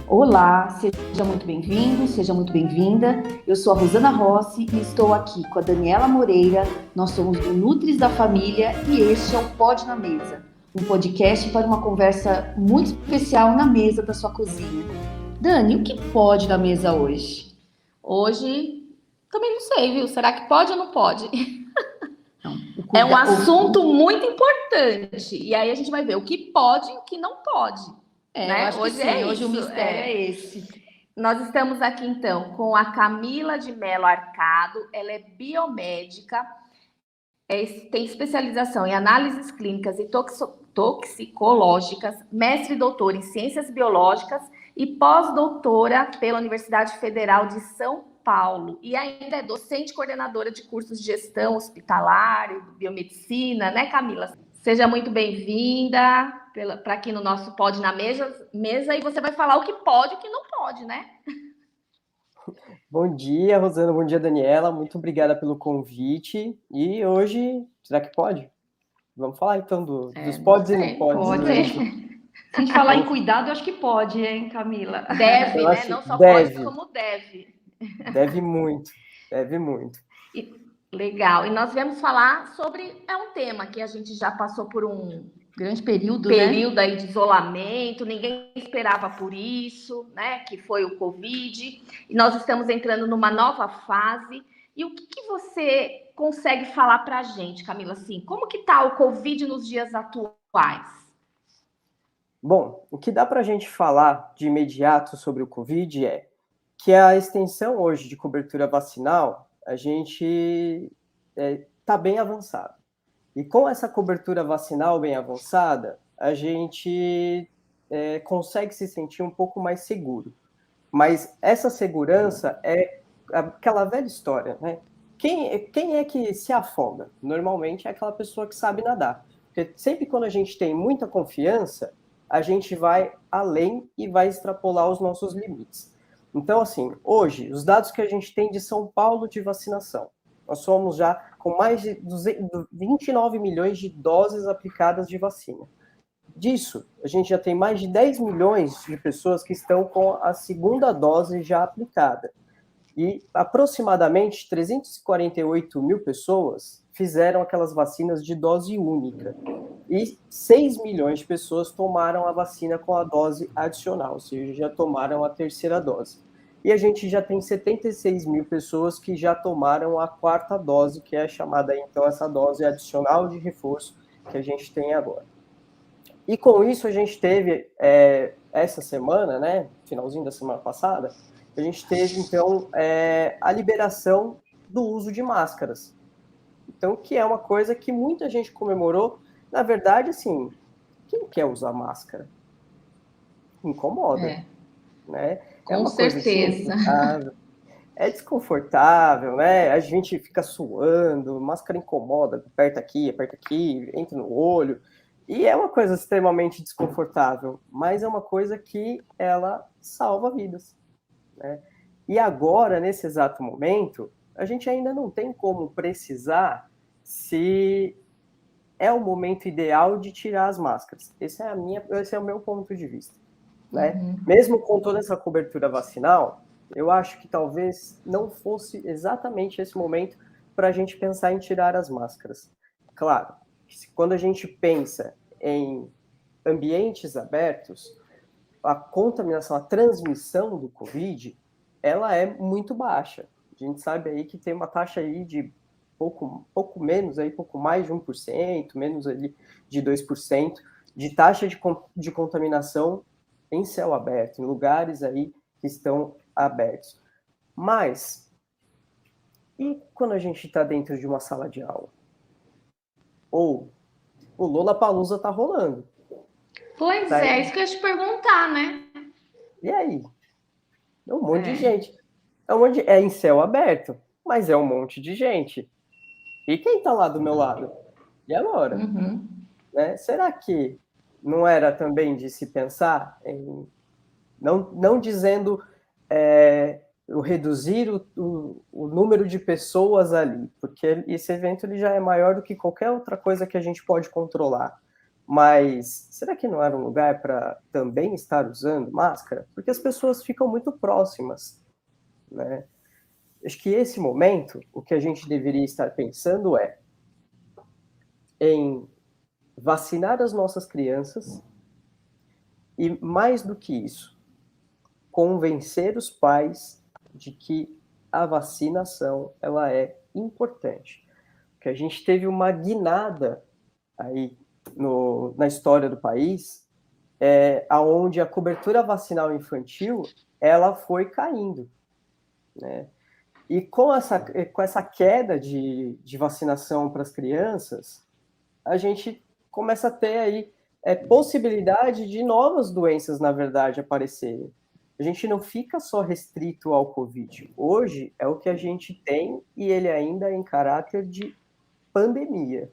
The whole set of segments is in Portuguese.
Olá, seja muito bem-vindo, seja muito bem-vinda. Eu sou a Rosana Rossi e estou aqui com a Daniela Moreira. Nós somos do Nutris da Família e este é o Pod na Mesa, um podcast para uma conversa muito especial na mesa da sua cozinha. Dani, o que pode na mesa hoje? Hoje, também não sei, viu? Será que pode ou não pode? Não, É um assunto muito importante. E aí a gente vai ver o que pode e o que não pode, eu né? acho que Hoje sim, é hoje o isso. mistério é esse. Nós estamos aqui então com a Camila de Mello Arcado. Ela é biomédica, tem especialização em análises clínicas e toxicológicas, mestre e doutora em ciências biológicas e pós-doutora pela Universidade Federal de São Paulo. E ainda é docente e coordenadora de cursos de gestão hospitalar e biomedicina, né, Camila? Seja muito bem-vinda para aqui no nosso Pod na mesa, e você vai falar o que pode e o que não pode, né? Bom dia, Rosana. Bom dia, Daniela. Muito obrigada pelo convite. E hoje, será que pode? Vamos falar então dos Não podes e não sei, podes vamos Pode. hoje. ver. Se a gente falar em cuidado, eu acho que pode, hein, Camila? Deve, Eu né? acho Não que só pode, deve, como deve. deve muito, deve muito. Legal. E nós viemos falar sobre um tema que a gente já passou por um Grande período, né? período aí de isolamento, ninguém esperava por isso, né? Que foi o Covid. E nós estamos entrando numa nova fase. E o que você consegue falar para a gente, Camila? Assim, como que está o Covid nos dias atuais? Bom, o que dá para a gente falar de imediato sobre o Covid é que a extensão hoje de cobertura vacinal, a gente está bem avançado. E com essa cobertura vacinal bem avançada, a gente consegue se sentir um pouco mais seguro. Mas essa segurança é aquela velha história, né? Quem é que se afoga? Normalmente é aquela pessoa que sabe nadar. Porque sempre quando a gente tem muita confiança, a gente vai além e vai extrapolar os nossos limites. Então, assim, hoje, os dados que a gente tem de São Paulo de vacinação, nós somos já com mais de 29 milhões de doses aplicadas de vacina. Disso, a gente já tem mais de 10 milhões de pessoas que estão com a segunda dose já aplicada. E aproximadamente 348 mil pessoas fizeram aquelas vacinas de dose única. E 6 milhões de pessoas tomaram a vacina com a dose adicional, ou seja, já tomaram a terceira dose. E a gente já tem 76 mil pessoas que já tomaram a quarta dose, que é chamada então essa dose adicional de reforço que a gente tem agora. E com isso a gente teve, essa semana, né, finalzinho da semana passada, a gente teve, então, a liberação do uso de máscaras. Então, que é uma coisa que muita gente comemorou. Na verdade, assim, quem quer usar máscara? Incomoda, né? É Com uma coisa certeza. desconfortável. É desconfortável, né? A gente fica suando, máscara incomoda, aperta aqui, entra no olho. E é uma coisa extremamente desconfortável, mas é uma coisa que ela salva vidas, né? E agora, nesse exato momento, a gente ainda não tem como precisar se é o momento ideal de tirar as máscaras. Esse é o meu ponto de vista, né? Mesmo com toda essa cobertura vacinal, eu acho que talvez não fosse exatamente esse momento para a gente pensar em tirar as máscaras. Claro, quando a gente pensa em ambientes abertos, a contaminação, a transmissão do Covid, ela é muito baixa. A gente sabe aí que tem uma taxa aí de pouco menos, aí, pouco mais de 1%, menos ali de 2% de taxa de contaminação em céu aberto, em lugares aí que estão abertos. Mas, e quando a gente está dentro de uma sala de aula? Ou o Lollapalooza está rolando. Pois Tá é, aí. isso que eu ia te perguntar, né? E aí? É um monte de gente. É em céu aberto, mas é um monte de gente. E quem está lá do meu lado? E agora? Né? Será que não era também de se pensar em não dizendo o reduzir o número de pessoas ali, porque esse evento ele já é maior do que qualquer outra coisa que a gente pode controlar. Mas será que não era um lugar para também estar usando máscara? Porque as pessoas ficam muito próximas, né? Acho que esse momento, o que a gente deveria estar pensando é em vacinar as nossas crianças e, mais do que isso, convencer os pais de que a vacinação ela é importante. Que a gente teve uma guinada aí na história do país, aonde a cobertura vacinal infantil ela foi caindo, né? E com essa queda de vacinação para as crianças, a gente começa a ter aí possibilidade de novas doenças, na verdade, aparecerem. A gente não fica só restrito ao Covid. Hoje é o que a gente tem e ele ainda é em caráter de pandemia.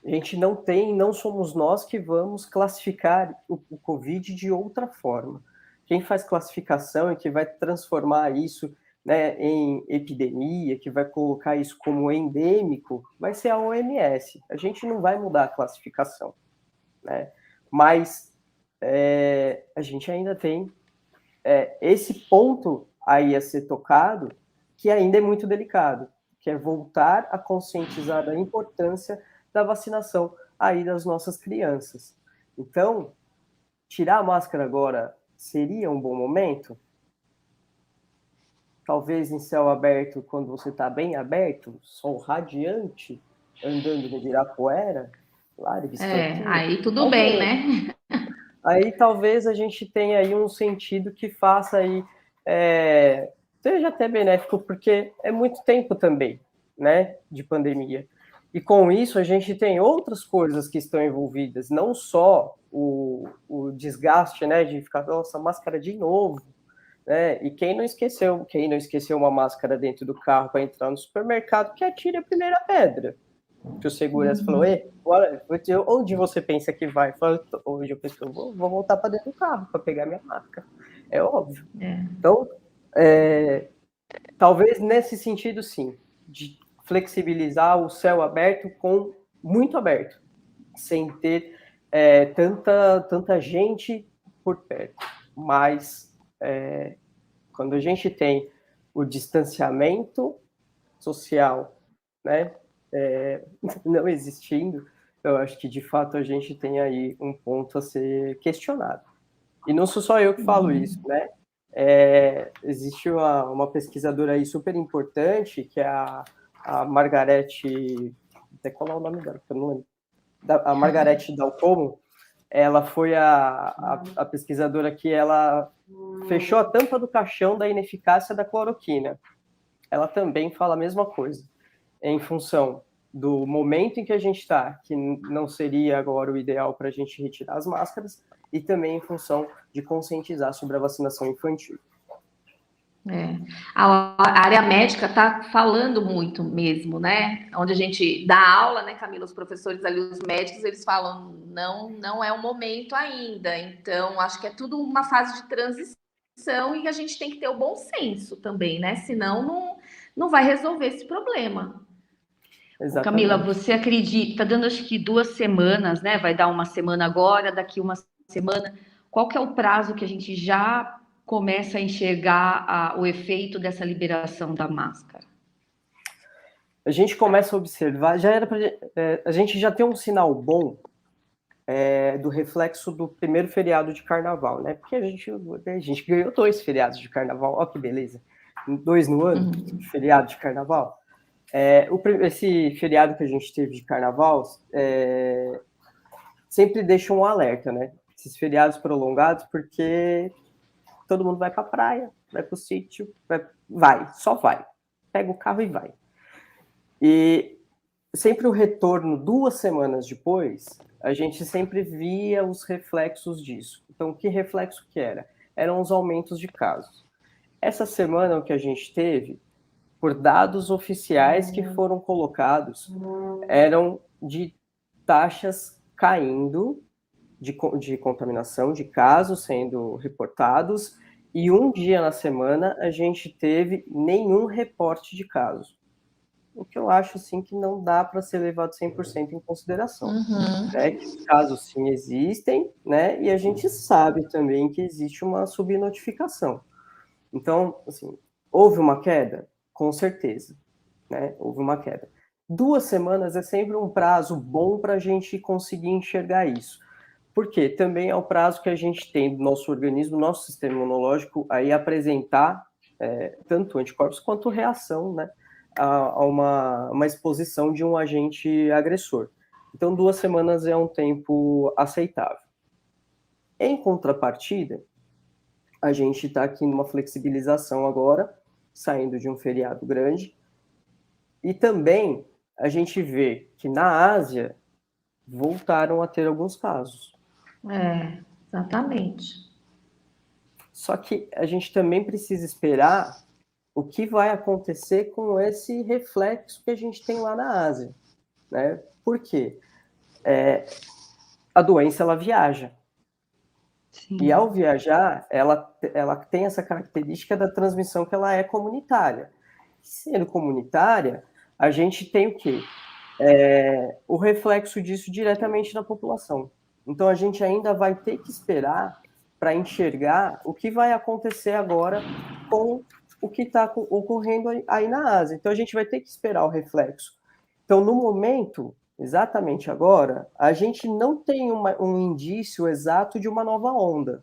A gente não somos nós que vamos classificar o Covid de outra forma. Quem faz classificação e que vai transformar isso, né, em epidemia, que vai colocar isso como endêmico, vai ser a OMS. A gente não vai mudar a classificação, né? Mas a gente ainda tem esse ponto aí a ser tocado, que ainda é muito delicado, que é voltar a conscientizar da importância da vacinação aí das nossas crianças. Então, tirar a máscara agora seria um bom momento? Talvez em céu aberto, quando você está bem aberto, sol radiante, andando no Ibirapuera, Largue Aí tudo bem, talvez. né? Aí talvez a gente tenha aí um sentido que faça aí, seja até benéfico, porque é muito tempo também, né, de pandemia. E com isso a gente tem outras coisas que estão envolvidas, não só o desgaste, né, de ficar, nossa, máscara de novo, né? E quem não esqueceu uma máscara dentro do carro para entrar no supermercado, que atire a primeira pedra. Que o segurança falou, onde você pensa que vai? Hoje eu penso, vou voltar para dentro do carro para pegar minha máscara. É óbvio. Então, talvez nesse sentido, sim, de flexibilizar o céu aberto com muito aberto, sem ter tanta gente por perto. Mas quando a gente tem o distanciamento social, né, não existindo, eu acho que de fato a gente tem aí um ponto a ser questionado. E não sou só eu que falo isso, né? Existe uma pesquisadora aí super importante, que é a Margarete, até qual é o nome dela, eu não lembro, a Margarete Dalcomo. Ela foi a pesquisadora que ela fechou a tampa do caixão da ineficácia da cloroquina. Ela também fala a mesma coisa, em função do momento em que a gente está, que não seria agora o ideal para a gente retirar as máscaras, e também em função de conscientizar sobre a vacinação infantil. A área médica está falando muito mesmo, né? Onde a gente dá aula, né, Camila? Os professores ali, os médicos, eles falam, não é o momento ainda. Então, acho que é tudo uma fase de transição e a gente tem que ter o bom senso também, né? Senão não vai resolver esse problema. Exatamente. Camila, você acredita, está dando acho que 2 semanas, né? Vai dar uma semana agora, daqui uma semana. Qual que é o prazo que a gente já começa a enxergar o efeito dessa liberação da máscara? A gente começa a observar, a gente já tem um sinal bom do reflexo do primeiro feriado de carnaval, né? Porque a gente ganhou 2 feriados de carnaval, ó que beleza. 2 no ano, feriado de carnaval. Esse feriado que a gente teve de carnaval sempre deixa um alerta, né? Esses feriados prolongados, porque todo mundo vai para a praia, vai para o sítio, só vai. Pega o carro e vai. E sempre o retorno, 2 semanas depois, a gente sempre via os reflexos disso. Então, que reflexo que era? Eram os aumentos de casos. Essa semana, o que a gente teve, por dados oficiais que foram colocados, eram de taxas caindo de contaminação, de casos sendo reportados, e um dia na semana a gente teve nenhum reporte de casos. o que eu acho assim que não dá para ser levado 100% em consideração. Uhum. Né, que os casos sim existem, né, e a gente sabe também que existe uma subnotificação. Então, assim, houve uma queda? Com certeza, né, houve uma queda. 2 semanas é sempre um prazo bom para a gente conseguir enxergar isso. Porque também é o prazo que a gente tem do nosso organismo, nosso sistema imunológico, aí apresentar tanto anticorpos quanto reação, né, a uma exposição de um agente agressor. Então, 2 semanas é um tempo aceitável. Em contrapartida, a gente está aqui numa flexibilização agora, saindo de um feriado grande, e também a gente vê que na Ásia voltaram a ter alguns casos. Exatamente. Só que a gente também precisa esperar o que vai acontecer com esse reflexo que a gente tem lá na Ásia, né? Por quê? A doença, ela viaja. Sim. E ao viajar, ela tem essa característica da transmissão que ela é comunitária. Sendo comunitária, a gente tem o quê? O reflexo disso diretamente na população. Então, a gente ainda vai ter que esperar para enxergar o que vai acontecer agora com o que está ocorrendo aí na Ásia. Então, a gente vai ter que esperar o reflexo. Então, no momento, exatamente agora, a gente não tem um indício exato de uma nova onda.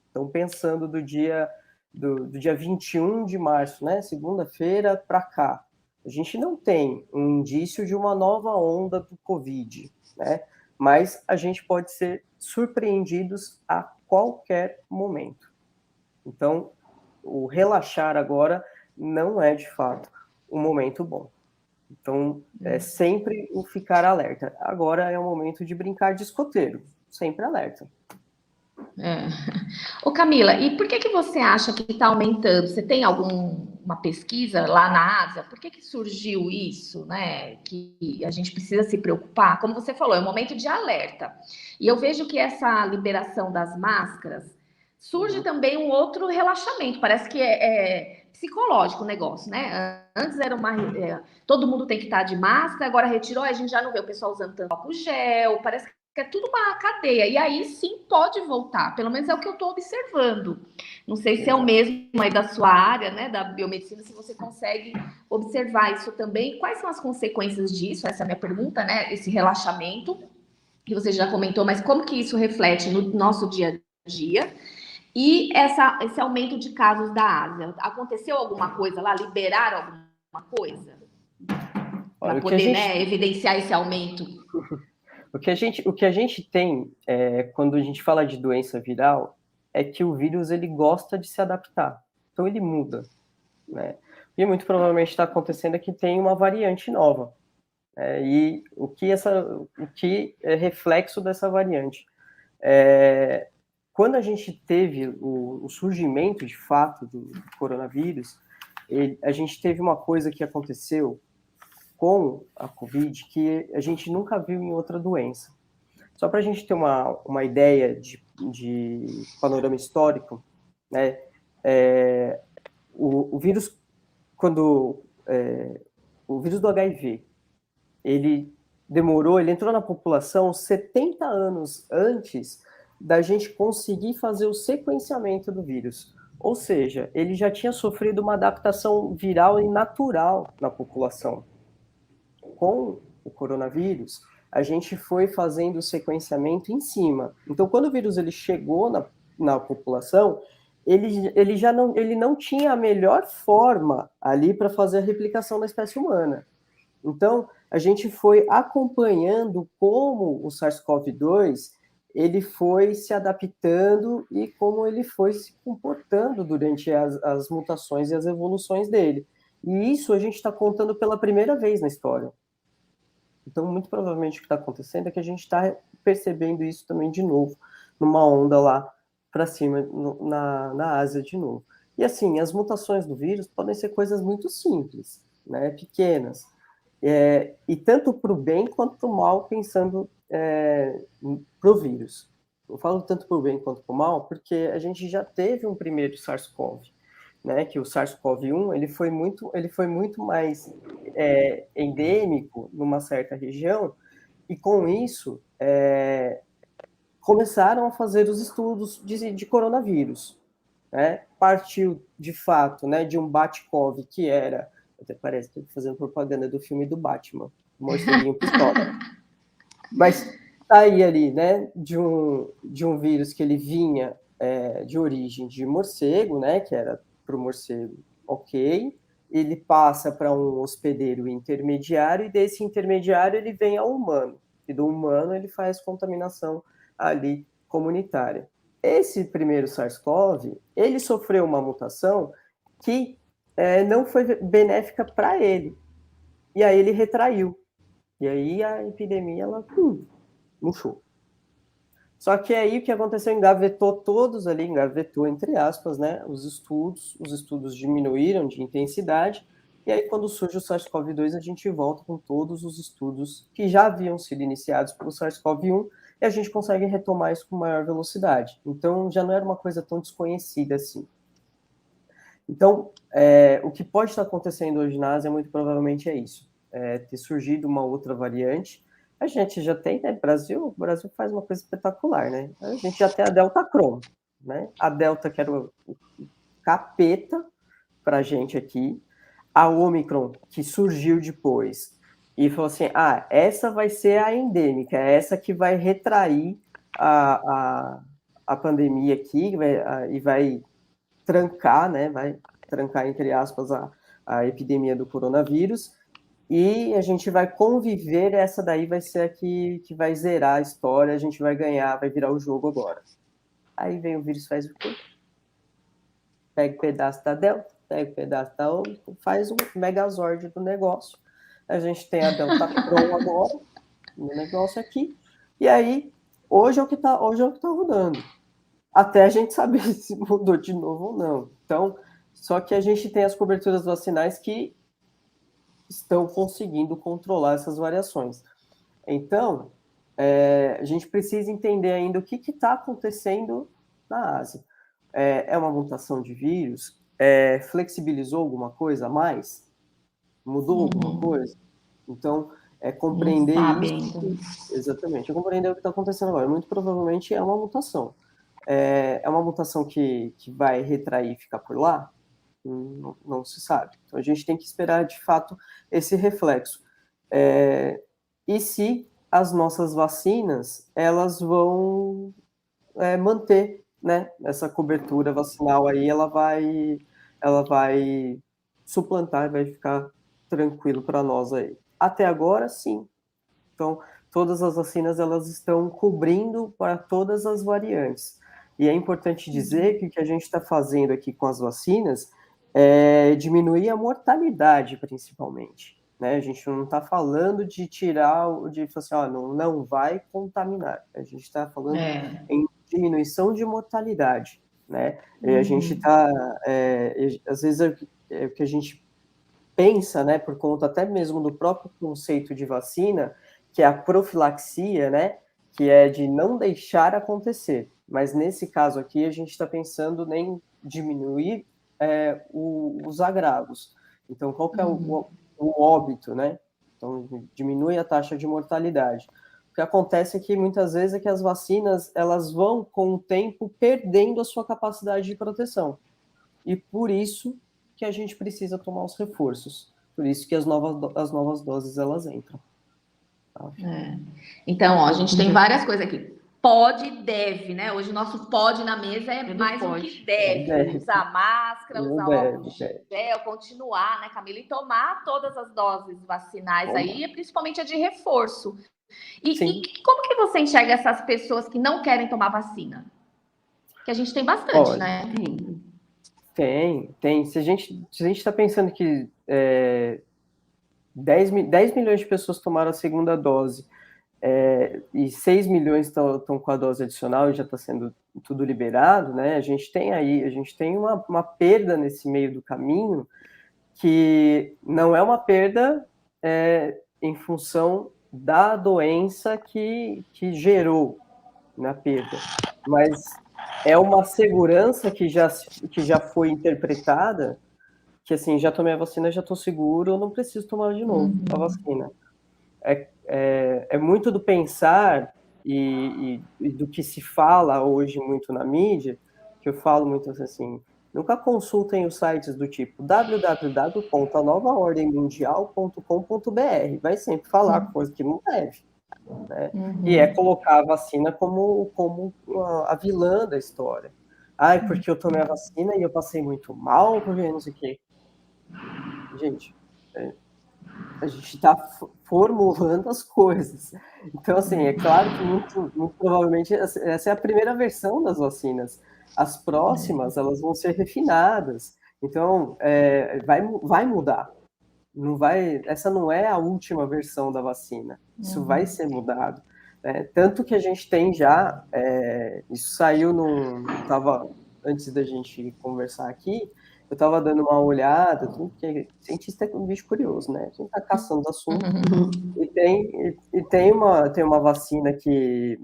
Então, pensando do dia 21 de março, né, segunda-feira, para cá, a gente não tem um indício de uma nova onda do Covid, né? Mas a gente pode ser surpreendidos a qualquer momento. Então, o relaxar agora não é, de fato, um momento bom. Então, é sempre o ficar alerta. Agora é o momento de brincar de escoteiro, sempre alerta. Ô Camila, e por que você acha que está aumentando? Você tem alguma pesquisa lá na Ásia? Por que surgiu isso, né? Que a gente precisa se preocupar? Como você falou, é um momento de alerta. E eu vejo que essa liberação das máscaras surge também um outro relaxamento. Parece que é psicológico o negócio, né? Antes era todo mundo tem que estar de máscara, agora retirou, a gente já não vê o pessoal usando tanto álcool gel, parece que é tudo uma cadeia. E aí sim pode voltar. Pelo menos é o que eu estou observando. Não sei se é o mesmo aí da sua área, né, da biomedicina, se você consegue observar isso também. Quais são as consequências disso? Essa é a minha pergunta, né? Esse relaxamento, que você já comentou, mas como que isso reflete no nosso dia a dia? E esse aumento de casos da Ásia. Aconteceu alguma coisa lá? Liberaram alguma coisa? Para poder, né, evidenciar esse aumento? O que a gente tem, quando a gente fala de doença viral, é que o vírus ele gosta de se adaptar. Então ele muda, né? E muito provavelmente está acontecendo é que tem uma variante nova. E o que é reflexo dessa variante? Quando a gente teve o surgimento de fato do coronavírus, a gente teve uma coisa que aconteceu com a Covid que a gente nunca viu em outra doença. Só para a gente ter uma ideia de panorama histórico, né? O vírus, o vírus do HIV, ele entrou na população 70 anos antes da gente conseguir fazer o sequenciamento do vírus. Ou seja, ele já tinha sofrido uma adaptação viral e natural na população. Com o coronavírus, a gente foi fazendo o sequenciamento em cima. Então, quando o vírus ele chegou na população, ele não tinha a melhor forma ali para fazer a replicação da espécie humana. Então, a gente foi acompanhando como o SARS-CoV-2 ele foi se adaptando e como ele foi se comportando durante as mutações e as evoluções dele. E isso a gente está contando pela primeira vez na história. Então, muito provavelmente o que está acontecendo é que a gente está percebendo isso também de novo, numa onda lá para cima, na Ásia de novo. E assim, as mutações do vírus podem ser coisas muito simples, né, pequenas, e tanto para o bem quanto para o mal, pensando para o vírus. Eu falo tanto para o bem quanto para o mal porque a gente já teve um primeiro SARS-CoV. né, que o SARS-CoV-1, ele foi muito mais endêmico numa certa região, e com isso começaram a fazer os estudos de coronavírus, né? Partiu, de fato, né, de um Bat-Cov, que era, até parece que estou fazendo propaganda do filme do Batman, Morceguinho Pistola, mas saía ali, né, de um vírus que ele vinha de origem de morcego, né, que era para o morcego, ok, ele passa para um hospedeiro intermediário, e desse intermediário ele vem ao humano, e do humano ele faz contaminação ali comunitária. Esse primeiro SARS-CoV, ele sofreu uma mutação que não foi benéfica para ele, e aí ele retraiu, e aí a epidemia, ela murchou. Só que aí o que aconteceu, engavetou todos ali, engavetou entre aspas, né, os estudos diminuíram de intensidade, e aí quando surge o SARS-CoV-2 a gente volta com todos os estudos que já haviam sido iniciados pelo SARS-CoV-1, e a gente consegue retomar isso com maior velocidade. Então já não era uma coisa tão desconhecida assim. Então, o que pode estar acontecendo hoje na Ásia, muito provavelmente é isso, ter surgido uma outra variante. A gente já tem, né, o Brasil faz uma coisa espetacular, né? A gente já tem a Delta Cron, né? A Delta, que era o capeta para a gente aqui, a Omicron, que surgiu depois, e falou assim, essa vai ser a endêmica, é essa que vai retrair a pandemia aqui, e vai trancar, né? Vai trancar, entre aspas, a epidemia do coronavírus, e a gente vai conviver, essa daí vai ser a que vai zerar a história, a gente vai ganhar, vai virar o jogo agora. Aí vem o vírus, faz o quê? Pega um pedaço da Delta, pega um pedaço da Omicron, faz um megazord do negócio. A gente tem a Delta Cron agora, no negócio aqui, e aí, hoje é o que tá rodando. Até a gente saber se mudou de novo ou não. Então, só que a gente tem as coberturas vacinais que estão conseguindo controlar essas variações. Então, a gente precisa entender ainda o que está acontecendo na Ásia. É uma mutação de vírus? Flexibilizou alguma coisa a mais? Mudou alguma coisa? Então, compreender isso. Ainda. Exatamente, compreender o que está acontecendo agora. Muito provavelmente é uma mutação. É uma mutação que vai retrair e ficar por lá? Não se sabe. Então, a gente tem que esperar, de fato, esse reflexo. E se as nossas vacinas, elas vão manter, né, essa cobertura vacinal aí, ela vai suplantar, vai ficar tranquilo para nós aí. Até agora, sim. Então, todas as vacinas, elas estão cobrindo para todas as variantes. E é importante dizer que o que a gente está fazendo aqui com as vacinas é diminuir a mortalidade, principalmente. Né? A gente não está falando de tirar, de falar assim, não vai contaminar. A gente está falando em diminuição de mortalidade. Né? E a gente está, às vezes, é o que a gente pensa, né, por conta até mesmo do próprio conceito de vacina, que é a profilaxia, né, que é de não deixar acontecer. Mas nesse caso aqui, a gente está pensando em diminuir os agravos. Então, qual que é o óbito, né? Então, diminui a taxa de mortalidade. O que acontece é que, muitas vezes, é que as vacinas, elas vão, com o tempo, perdendo a sua capacidade de proteção. E por isso que a gente precisa tomar os reforços. Por isso que as novas doses, elas entram. Tá? Então, a gente tem várias coisas aqui. Pode e deve, né? Hoje o nosso pode na mesa é mais um que deve. Usar máscara, usar álcool gel, continuar, né, Camila? E tomar todas as doses vacinais aí, principalmente a de reforço. E como que você enxerga essas pessoas que não querem tomar vacina? Que a gente tem bastante, né? Tem. Se a gente está pensando que 10 milhões de pessoas tomaram a segunda dose, e 6 milhões estão com a dose adicional e já está sendo tudo liberado, né? A gente tem uma perda nesse meio do caminho, que não é uma perda em função da doença que gerou na perda, mas é uma segurança que já foi interpretada, que assim, já tomei a vacina, já estou seguro, eu não preciso tomar de novo a vacina. É muito do pensar e do que se fala hoje muito na mídia, que eu falo muito assim, nunca consultem os sites do tipo www.novaordemmundial.com.br, vai sempre falar coisa que não deve, né? E é colocar a vacina como a vilã da história. Ai, porque eu tomei a vacina e eu passei muito mal, porque não sei o quê. Gente, a gente está formulando as coisas. Então, assim, é claro que muito provavelmente essa é a primeira versão das vacinas. As próximas, elas vão ser refinadas. Então, vai mudar. Essa não é a última versão da vacina. Isso vai ser mudado. Tanto que a gente tem já, isso saiu antes da gente conversar aqui, eu estava dando uma olhada, porque cientista é um bicho curioso, né? A gente está caçando assunto. E tem uma vacina que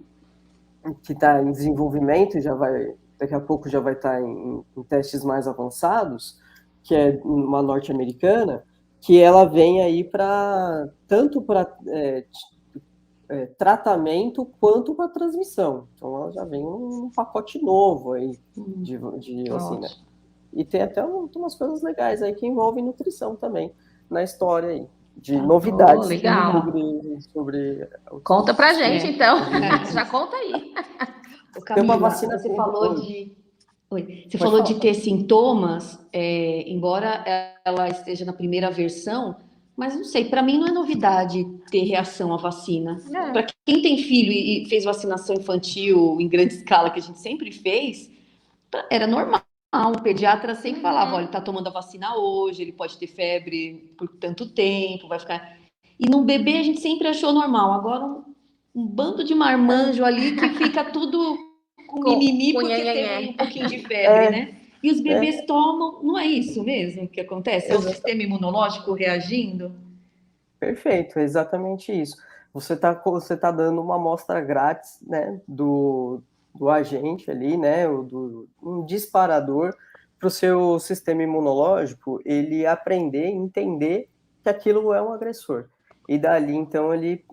está em desenvolvimento, daqui a pouco já vai estar em testes mais avançados, que é uma norte-americana, que ela vem aí tanto para tratamento quanto para transmissão. Então ela já vem um pacote novo aí de vacina. E tem até umas coisas legais aí que envolvem nutrição também na história aí, de novidades sobre... Conta pra gente, então. Já conta aí. Camila, tem uma vacina... Você falou de ter sintomas, embora ela esteja na primeira versão, mas não sei, para mim não é novidade ter reação à vacina. Para quem tem filho e fez vacinação infantil em grande escala, que a gente sempre fez, era normal. O pediatra sempre falava, olha, ele tá tomando a vacina hoje, ele pode ter febre por tanto tempo, vai ficar... E no bebê a gente sempre achou normal. Agora um bando de marmanjo ali que fica tudo com mimimi porque teve um pouquinho de febre, né? E os bebês tomam, não é isso mesmo que acontece? É o sistema imunológico reagindo? Perfeito, é exatamente isso. Você tá dando uma amostra grátis, né, do agente ali, né, um disparador para o seu sistema imunológico ele aprender, entender que aquilo é um agressor. E dali, então, ele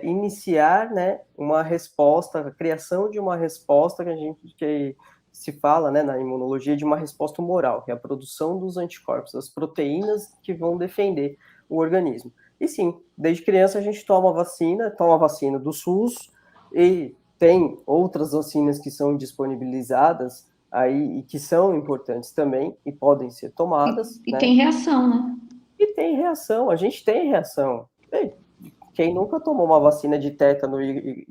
iniciar, né, uma resposta, a criação de uma resposta que se fala, né, na imunologia de uma resposta humoral, que é a produção dos anticorpos, as proteínas que vão defender o organismo. E sim, desde criança a gente toma a vacina do SUS e tem outras vacinas que são disponibilizadas aí e que são importantes também e podem ser tomadas. E tem reação, né? E tem reação, a gente tem reação. Quem nunca tomou uma vacina de tétano e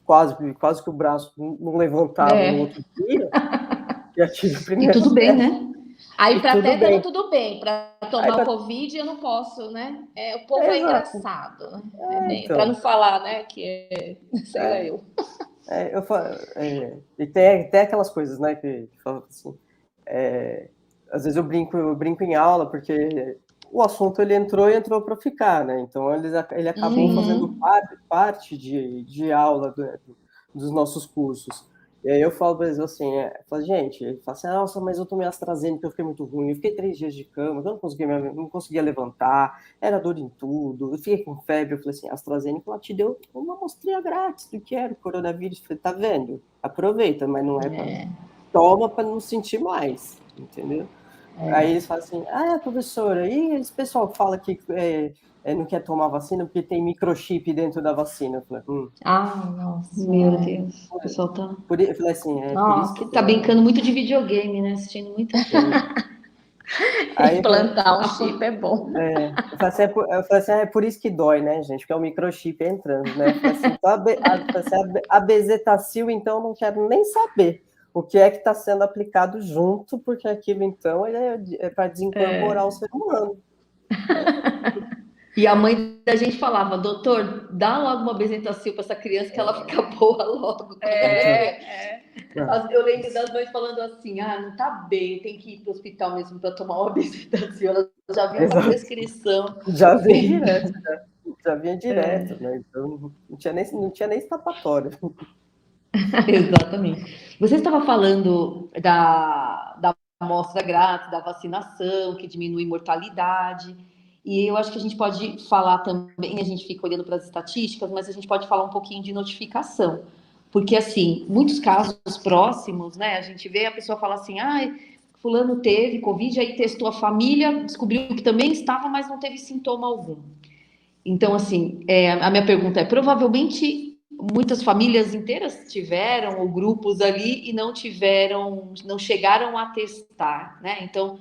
quase que o braço não levantava no outro dia, já tive a primeira E tudo bem, né? Aí para tétano tudo bem, para tomar o Covid eu não posso, né? O povo é engraçado, né? Então. Para não falar, né, que sei lá eu. E tem aquelas coisas, né, que falam assim, às vezes eu brinco em aula, porque o assunto ele entrou para ficar, né? Então ele acabou fazendo parte de aula dos nossos cursos. E aí eu falo para eles assim, gente, ele fala assim, nossa, mas eu tomei AstraZeneca, eu fiquei muito ruim, eu fiquei 3 dias de cama, eu não conseguia levantar, era dor em tudo, eu fiquei com febre, eu falei assim, a AstraZeneca ela te deu uma amostrinha grátis do que era o coronavírus, eu falei, tá vendo? Aproveita, mas não toma para não sentir mais, entendeu? Aí eles falam assim, professora, e esse pessoal fala que não quer tomar vacina porque tem microchip dentro da vacina. Eu falei, nossa, meu Deus, o pessoal tá... Eu falei assim, por isso que tá brincando muito de videogame, né? Assistindo muita coisa. Aí, implantar um chip é bom. Eu falei assim, é por isso que dói, né, gente? Porque é o microchip entrando, né? Eu falei assim, a bezetacil, então, não quero nem saber o que é que está sendo aplicado junto, porque aquilo, então, é para desincorporar o ser humano. E a mãe da gente falava, doutor, dá logo uma bezetacil para essa criança que ela fica boa logo. Eu lembro das mães falando assim, não tá bem, tem que ir para o hospital mesmo para tomar uma bezetacil. Ela já viu essa prescrição. Já vinha direto, né? Já vinha direto, né? Então não tinha nem escapatória. Exatamente. Você estava falando da amostra grátis, da vacinação, que diminui mortalidade. E eu acho que a gente pode falar também, a gente fica olhando para as estatísticas, mas a gente pode falar um pouquinho de notificação. Porque, assim, muitos casos próximos, né? A gente vê a pessoa falar assim, ah, fulano teve Covid, aí testou a família, descobriu que também estava, mas não teve sintoma algum. Então, assim, a minha pergunta é: provavelmente muitas famílias inteiras tiveram, ou grupos ali, e não tiveram, não chegaram a testar, né? Então,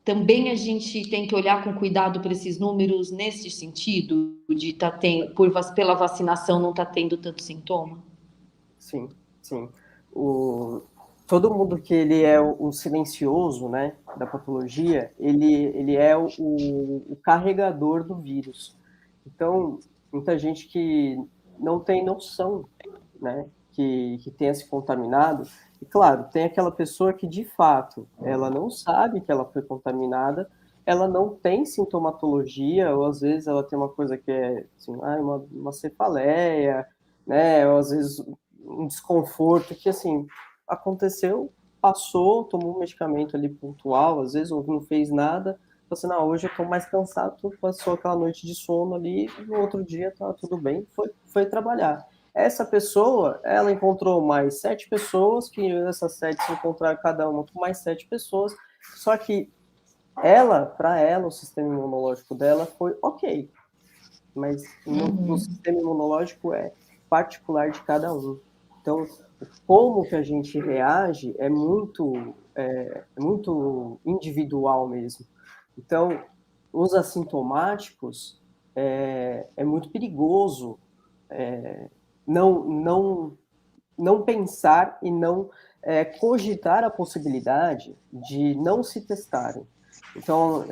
também a gente tem que olhar com cuidado para esses números nesse sentido, de tá tendo, pela vacinação não tá tendo tanto sintoma. Sim, sim. O, todo mundo que ele é o silencioso, né, da patologia, ele é o carregador do vírus. Então, muita gente que não tem noção, né, que tenha se contaminado. E, claro, tem aquela pessoa que, de fato, ela não sabe que ela foi contaminada, ela não tem sintomatologia, ou às vezes ela tem uma coisa que é, assim, uma cefaleia, né, ou às vezes um desconforto que, assim, aconteceu, passou, tomou um medicamento ali pontual, às vezes ou não fez nada, assim, não, hoje eu estou mais cansado, passou aquela noite de sono ali, no outro dia tá tudo bem, foi trabalhar. Essa pessoa, ela encontrou mais 7 pessoas, que essas 7 se encontraram cada uma com mais 7 pessoas, só que para ela, o sistema imunológico dela foi ok, mas no sistema imunológico é particular de cada um. Então, como que a gente reage é muito individual mesmo. Então, os assintomáticos é muito perigoso não, não pensar e não cogitar a possibilidade de não se testarem. Então,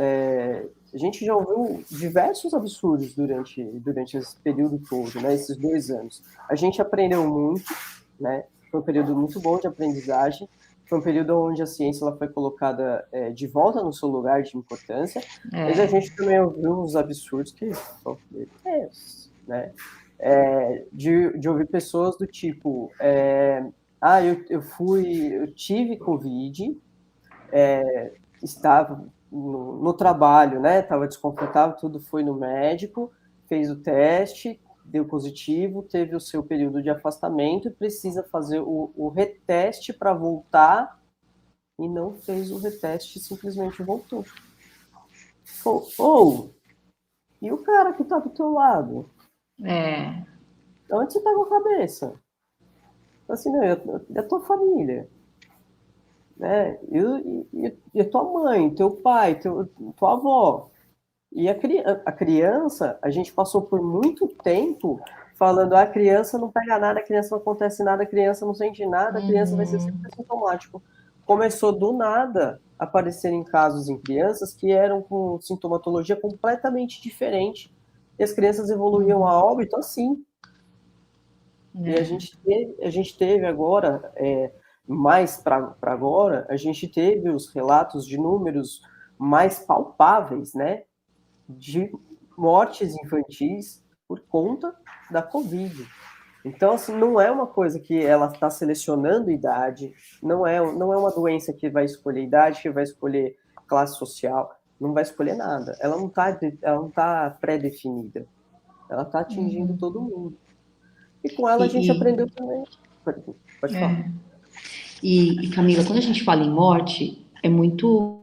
a gente já ouviu diversos absurdos durante esse período todo, né, esses 2 anos. A gente aprendeu muito, né, foi um período muito bom de aprendizagem, foi um período onde a ciência ela foi colocada de volta no seu lugar de importância, mas a gente também ouviu uns absurdos que, meu Deus, né, de ouvir pessoas do tipo, eu tive Covid, estava no trabalho, né? Estava desconfortável, tudo, foi no médico, fez o teste, deu positivo, teve o seu período de afastamento e precisa fazer o reteste para voltar e não fez o reteste, simplesmente voltou. E o cara que está do teu lado? Onde você está com a cabeça? Assim, não, é a tua família. Né? E a tua mãe, teu pai, tua avó. E a criança, a gente passou por muito tempo falando, a criança não pega nada, a criança não acontece nada, a criança não sente nada, a criança vai ser sempre sintomático. Começou do nada a aparecerem casos em crianças que eram com sintomatologia completamente diferente. E as crianças evoluíam a óbito assim. E a gente teve agora, mais para agora, a gente teve os relatos de números mais palpáveis, né, de mortes infantis por conta da Covid. Então, assim, não é uma coisa que ela está selecionando idade, não é uma doença que vai escolher idade, que vai escolher classe social, não vai escolher nada. Ela não tá pré-definida. Ela está atingindo todo mundo. E com ela a gente aprendeu também. Pode falar. E Camila, quando a gente fala em morte, é muito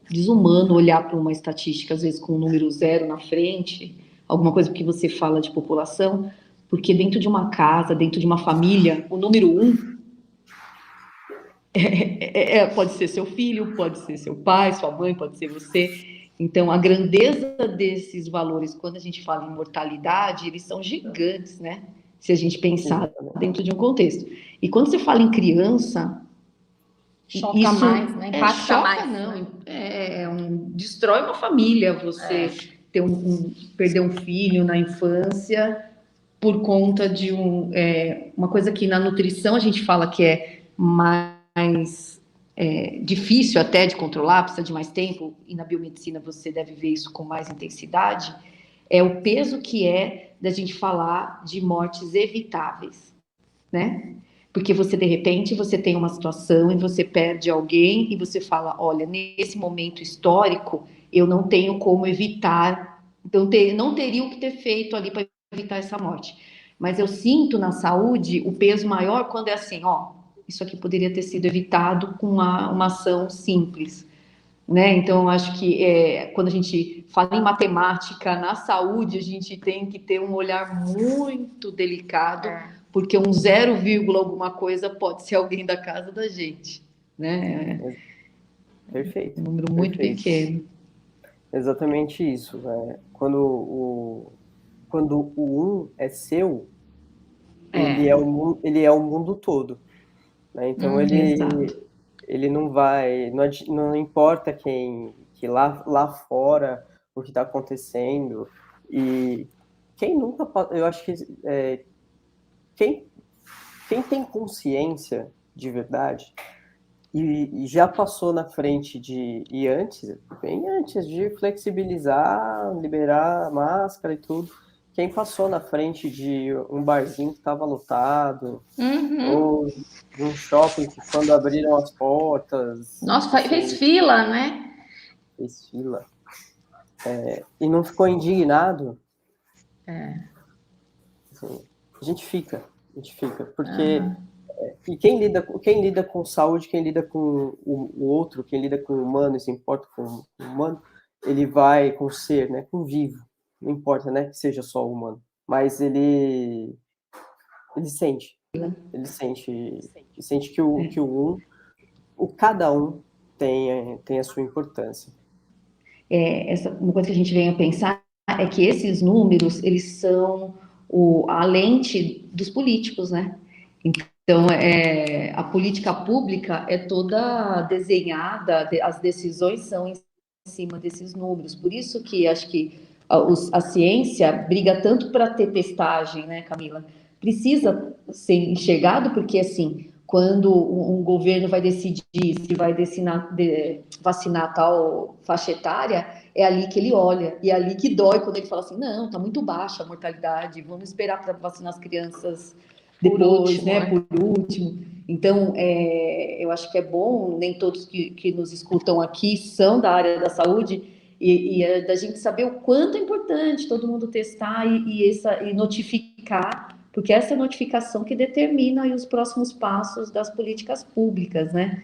desumano olhar para uma estatística, às vezes com um número 0 na frente, alguma coisa que você fala de população, porque dentro de uma casa, dentro de uma família, o número 1 pode ser seu filho, pode ser seu pai, sua mãe, pode ser você. Então, a grandeza desses valores, quando a gente fala em mortalidade, eles são gigantes, né? Se a gente pensar dentro de um contexto. E quando você fala em criança, choca isso mais, né? Impacta choca, mais. não. Destrói uma família você ter perder um filho na infância por conta de uma coisa que na nutrição a gente fala que é mais difícil até de controlar, precisa de mais tempo, e na biomedicina você deve ver isso com mais intensidade, é o peso que é da gente falar de mortes evitáveis, né? Porque você, de repente, você tem uma situação e você perde alguém e você fala, olha, nesse momento histórico, eu não tenho como evitar, então não teria o que ter feito ali para evitar essa morte. Mas eu sinto na saúde o peso maior quando é assim, ó, isso aqui poderia ter sido evitado com uma ação simples, né? Então, eu acho que quando a gente fala em matemática na saúde, a gente tem que ter um olhar muito delicado, porque um 0, alguma coisa pode ser alguém da casa da gente, né? Perfeito, Um número muito perfeito. pequeno. Exatamente isso, né? Quando o um é seu, ele é o mundo todo, né? Então Exato. ele não vai, não importa que lá fora o que está acontecendo, e quem nunca, eu acho que quem, quem tem consciência de verdade e já passou na frente e antes, bem antes de flexibilizar, liberar a máscara e tudo, quem passou na frente de um barzinho que estava lotado, ou de um shopping que quando abriram as portas, Nossa, fez assim, fila, né? fez fila, e não ficou indignado, assim, a gente fica, porque e quem lida com saúde, quem lida com o outro, quem lida com o humano, e se importa com o humano, ele vai com o ser, né, com o vivo, não importa, né, que seja só o humano, mas ele sente, ele sente o cada um tem a sua importância. Uma coisa que a gente vem a pensar é que esses números, eles são a lente dos políticos, né? Então, a política pública é toda desenhada, as decisões são em cima desses números. Por isso que acho que a ciência briga tanto para ter testagem, né, Camila? Precisa ser enxergado, porque, assim, quando um governo vai decidir se vai vacinar tal faixa etária, é ali que ele olha, e é ali que dói quando ele fala assim, não, está muito baixa a mortalidade, vamos esperar para vacinar as crianças depois, né, por último. Então, eu acho que é bom, nem todos que nos escutam aqui são da área da saúde, e da gente saber o quanto é importante todo mundo testar e notificar, porque essa notificação que determina aí os próximos passos das políticas públicas, né?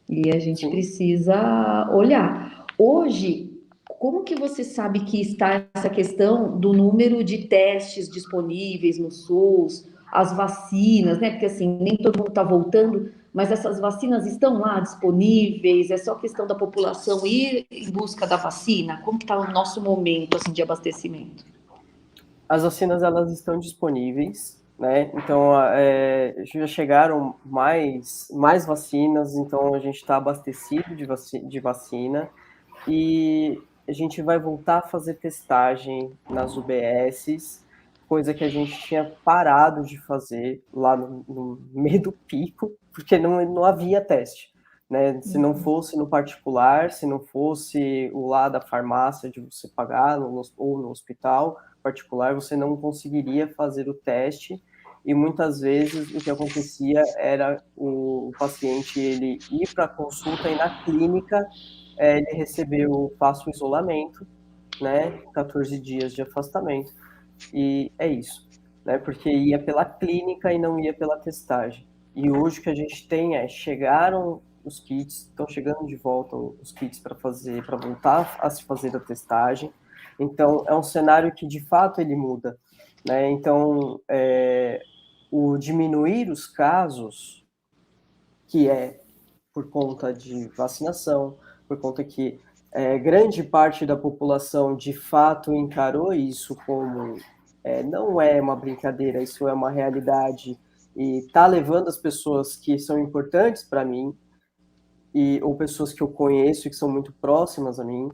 E a gente precisa olhar. Hoje, como que você sabe que está essa questão do número de testes disponíveis no SUS, as vacinas, né? Porque assim, nem todo mundo está voltando, mas essas vacinas estão lá disponíveis, é só questão da população ir em busca da vacina? Como que está o nosso momento assim, de abastecimento? As vacinas, elas estão disponíveis, né? Então, já chegaram mais vacinas, então a gente está abastecido de vacina, e a gente vai voltar a fazer testagem nas UBSs, coisa que a gente tinha parado de fazer lá no meio do pico, porque não havia teste, né? Se não fosse no particular, se não fosse o lá da farmácia de você pagar, ou no hospital particular, você não conseguiria fazer o teste, e muitas vezes o que acontecia era o paciente ele ir para a consulta e na clínica ele recebeu fácil isolamento, né, 14 dias de afastamento, e é isso, né, porque ia pela clínica e não ia pela testagem. E hoje o que a gente tem chegaram os kits, estão chegando de volta os kits para voltar a se fazer a testagem. Então é um cenário que de fato ele muda, né? Então o diminuir os casos, que é por conta de vacinação, por conta que grande parte da população de fato encarou isso como não é uma brincadeira, isso é uma realidade, e está levando as pessoas que são importantes para mim, ou pessoas que eu conheço e que são muito próximas a mim,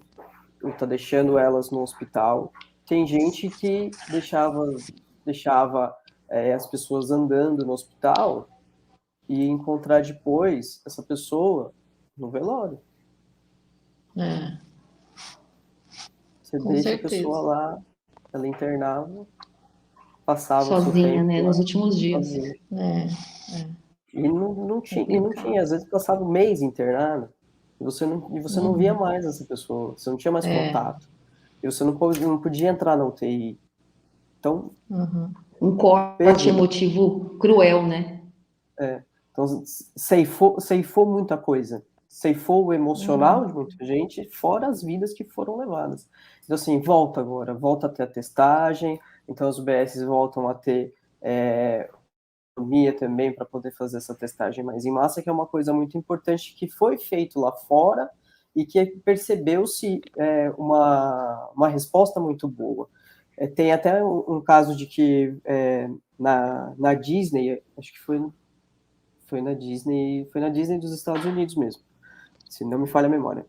está deixando elas no hospital. Tem gente que deixava as pessoas andando no hospital e encontrar depois essa pessoa no velório. Você deixa a pessoa lá, ela internava, passava o seu Sozinha, tempo né, lá, nos últimos dias. sozinha. E não tinha, às vezes passava um mês internado, e você não via mais essa pessoa, você não tinha mais contato, e você não podia entrar na UTI. Então, Um corte peso, emotivo cruel, né? então ceifou muita coisa. Ceifou o emocional de muita gente, fora as vidas que foram levadas. Então, assim, volta agora, volta a ter a testagem, então as UBSs voltam a ter também para poder fazer essa testagem mais em massa, que é uma coisa muito importante que foi feito lá fora e que percebeu-se uma resposta muito boa. Tem até um caso de que na Disney, acho que foi na Disney dos Estados Unidos mesmo, se não me falha a memória,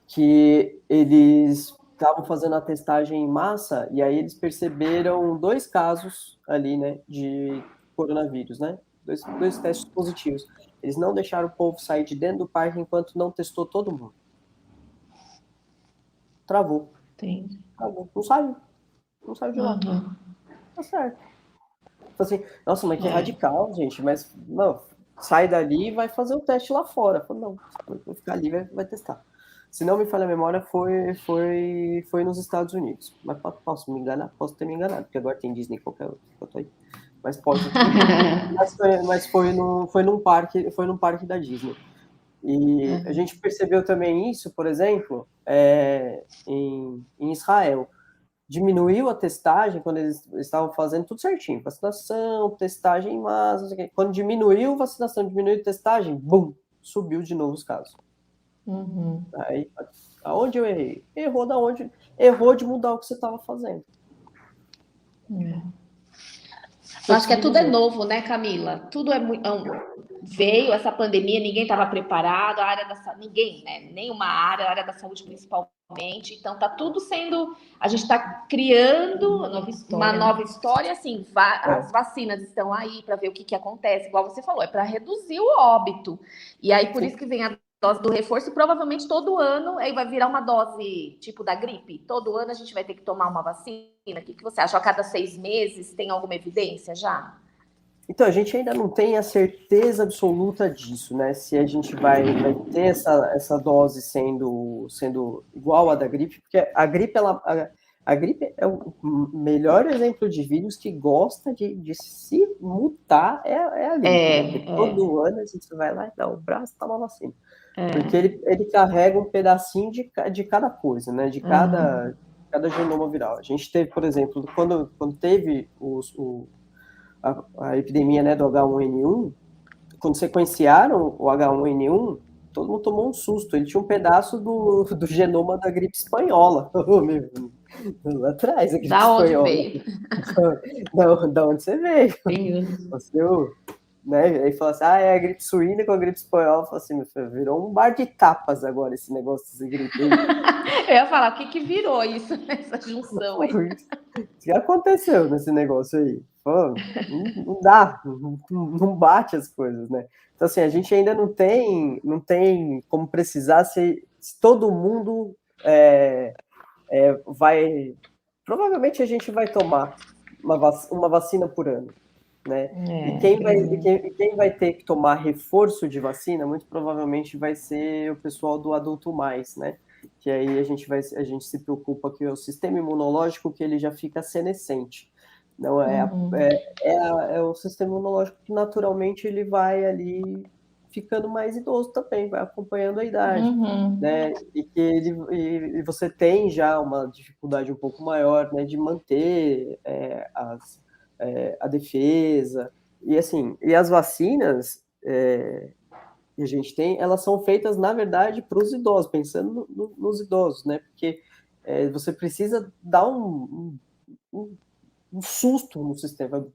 que eles estavam fazendo a testagem em massa e aí eles perceberam 2 casos ali, né, de coronavírus, né? Dois testes positivos. Eles não deixaram o povo sair de dentro do parque enquanto não testou todo mundo. Travou. Entendi. Travou. Não saiu de lá. Tá certo. Então, assim, nossa, mas que radical, gente. Mas, não, sai dali e vai fazer o teste lá fora. Falei, não, vou ficar ali e vai testar. Se não me falha a memória, foi nos Estados Unidos. Mas posso me enganar? Posso ter me enganado, porque agora tem Disney em qualquer outro que eu tô aí. Mas pode. mas foi num parque da Disney. E a gente percebeu também isso, por exemplo, em Israel. Diminuiu a testagem quando eles estavam fazendo tudo certinho, vacinação, testagem em massa, quando diminuiu vacinação, diminuiu a testagem, bum, subiu de novo os casos. Aí, aonde eu errei? Errou de mudar o que você estava fazendo. Eu acho que tudo é novo, né, Camila? Tudo é muito. Veio essa pandemia, ninguém estava preparado, a área da saúde, ninguém, né? Nenhuma área, a área da saúde principalmente. Então, tá tudo sendo. A gente está criando uma nova história, assim. As vacinas estão aí para ver o que acontece, igual você falou, é para reduzir o óbito. E aí, por isso que vem a dose do reforço, provavelmente todo ano aí vai virar uma dose tipo da gripe. Todo ano a gente vai ter que tomar uma vacina. O que você acha? A cada 6 meses tem alguma evidência já? Então, a gente ainda não tem a certeza absoluta disso, né? Se a gente vai ter essa dose sendo igual à da gripe, porque a gripe é o melhor exemplo de vírus que gosta de se mutar, é a gripe, né? Porque todo ano a gente vai lá e dá o braço e toma uma vacina. Porque ele carrega um pedacinho de cada coisa, né? De cada genoma viral. A gente teve, por exemplo, quando teve a epidemia, né, do H1N1, quando sequenciaram o H1N1, todo mundo tomou um susto. Ele tinha um pedaço do genoma da gripe espanhola. Lá atrás, a gripe espanhola. Da onde você veio? Você, né? Aí fala assim, é a gripe suína com a gripe espanhola. Fala assim, virou um bar de tapas agora esse negócio de gripe. Eu ia falar, o que virou isso, nessa junção aí? O que aconteceu nesse negócio aí? Pô, não dá, não bate as coisas, né? Então, assim, a gente ainda não tem como precisar se todo mundo vai... Provavelmente a gente vai tomar uma vacina por ano, né? E quem vai ter que tomar reforço de vacina, muito provavelmente vai ser o pessoal do adulto mais, né? Que aí a gente se preocupa que o sistema imunológico que ele já fica senescente. Não é o sistema imunológico que naturalmente ele vai ali ficando mais idoso também, vai acompanhando a idade, né? E que e você tem já uma dificuldade um pouco maior, né, de manter a defesa e assim, e as vacinas que a gente tem, elas são feitas na verdade para os idosos, pensando nos idosos, né? Porque você precisa dar um susto no sistema.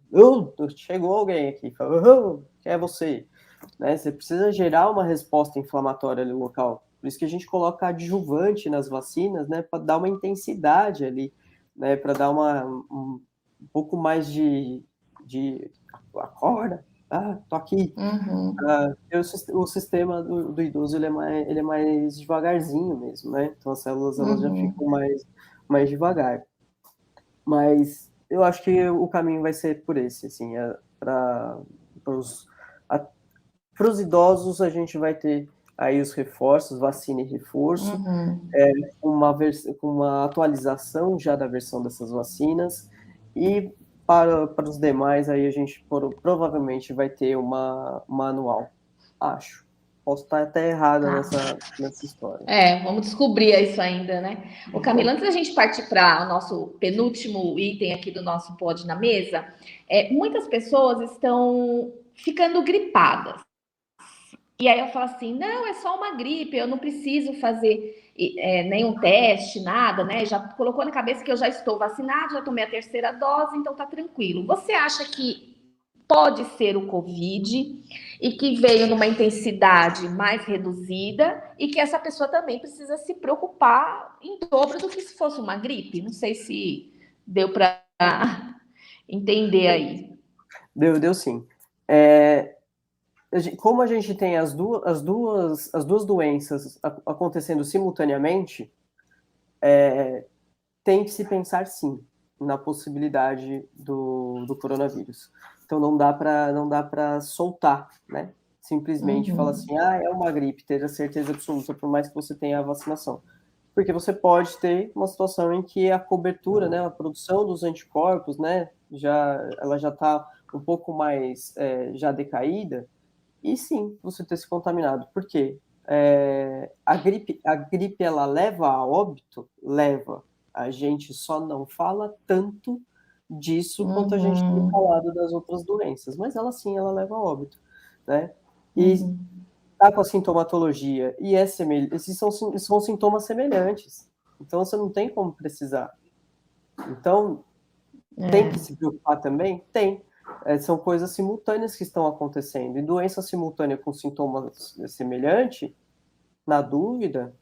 Chegou alguém aqui, falou, quem é você? Né? Você precisa gerar uma resposta inflamatória ali no local. Por isso que a gente coloca adjuvante nas vacinas, né? Para dar uma intensidade ali, né? Para dar um pouco mais de acorda, tô aqui. O sistema do idoso ele é mais devagarzinho mesmo, né? Então as células elas já ficam mais devagar. Mas eu acho que o caminho vai ser por esse, assim, para Para os idosos, a gente vai ter aí os reforços, vacina e reforço, com uma atualização já da versão dessas vacinas, e para os demais, aí a gente provavelmente vai ter uma anual, acho. Posso estar até errada nessa história. Vamos descobrir isso ainda, né? Ô, Camila, antes da gente partir para o nosso penúltimo item aqui do nosso Pod na Mesa, muitas pessoas estão ficando gripadas. E aí eu falo assim, não, é só uma gripe, eu não preciso fazer nenhum teste, nada, né? Já colocou na cabeça que eu já estou vacinado, já tomei a terceira dose, então tá tranquilo. Você acha que pode ser o Covid e que veio numa intensidade mais reduzida e que essa pessoa também precisa se preocupar em dobro do que se fosse uma gripe? Não sei se deu para entender aí. Deu sim. Como a gente tem as duas doenças acontecendo simultaneamente, tem que se pensar sim na possibilidade do coronavírus. Então não dá para soltar, né? Simplesmente falar assim, é uma gripe, ter a certeza absoluta, por mais que você tenha a vacinação. Porque você pode ter uma situação em que a cobertura, né, a produção dos anticorpos, né, ela já está um pouco mais já decaída, e sim, você ter se contaminado. Por quê? A gripe, ela leva a óbito? Leva. A gente só não fala tanto disso quanto a gente tem falado das outras doenças, mas ela sim, ela leva a óbito, né? E tá com a sintomatologia, e esses são sintomas semelhantes, então você não tem como precisar. Então, tem que se preocupar também? Tem. São coisas simultâneas que estão acontecendo. E doença simultânea com sintomas semelhantes, na dúvida,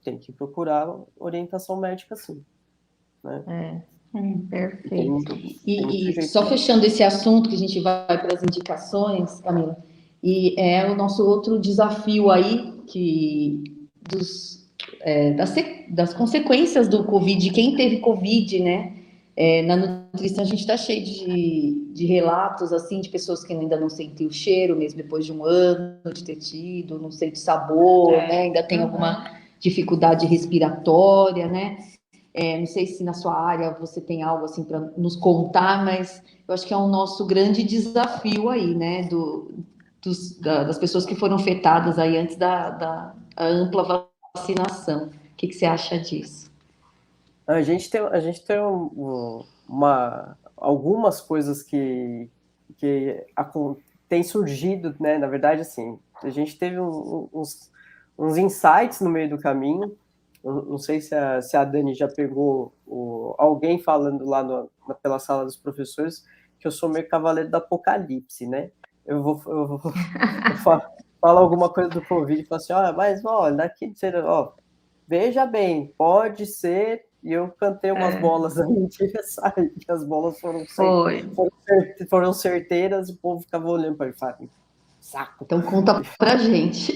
tem que procurar orientação médica, sim. Né? Perfeito. E só fechando esse assunto, que a gente vai para as indicações, Camila, e é o nosso outro desafio aí, das consequências do Covid, quem teve Covid, né? Na nutrição a gente está cheio de relatos assim de pessoas que ainda não sentem o cheiro, mesmo depois de um ano de ter tido, não sente sabor, né? Ainda tem alguma dificuldade respiratória, né? Não sei se na sua área você tem algo assim para nos contar, mas eu acho que é o nosso grande desafio aí, né? Das pessoas que foram afetadas aí antes da ampla vacinação. O que você acha disso? A gente tem algumas coisas que têm surgido, né? Na verdade, assim, a gente teve uns insights no meio do caminho. Não sei se a Dani já pegou alguém falando lá pela sala dos professores que eu sou meio cavaleiro do apocalipse, né? Eu vou falar alguma coisa do Covid e falar assim, mas daqui, veja bem, pode ser. E eu cantei umas bolas aí que sabe, que as bolas foram certeiras e o povo ficava olhando para ele e falava, saco. Então conta pra gente.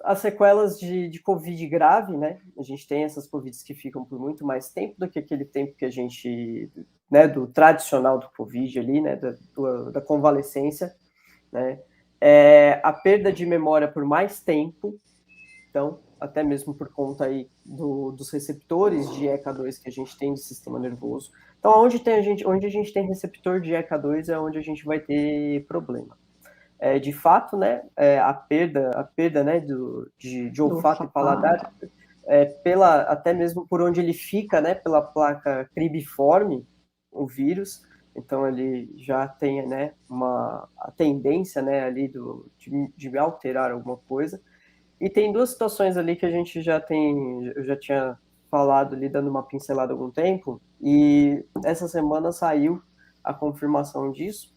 As sequelas de Covid grave, né? A gente tem essas Covids que ficam por muito mais tempo do que aquele tempo que a gente, né, do tradicional do Covid ali, né, da convalescência, né? A perda de memória por mais tempo, então, até mesmo por conta aí dos receptores de ECA2 que a gente tem de sistema nervoso. Então, onde a gente tem receptor de ECA2 é onde a gente vai ter problema. De fato, né, a perda né, de olfato e paladar, até mesmo por onde ele fica, né, pela placa cribiforme, o vírus, então ele já tem, né, a tendência, né, ali de alterar alguma coisa. E tem duas situações ali que eu já tinha falado ali, dando uma pincelada há algum tempo, e essa semana saiu a confirmação disso.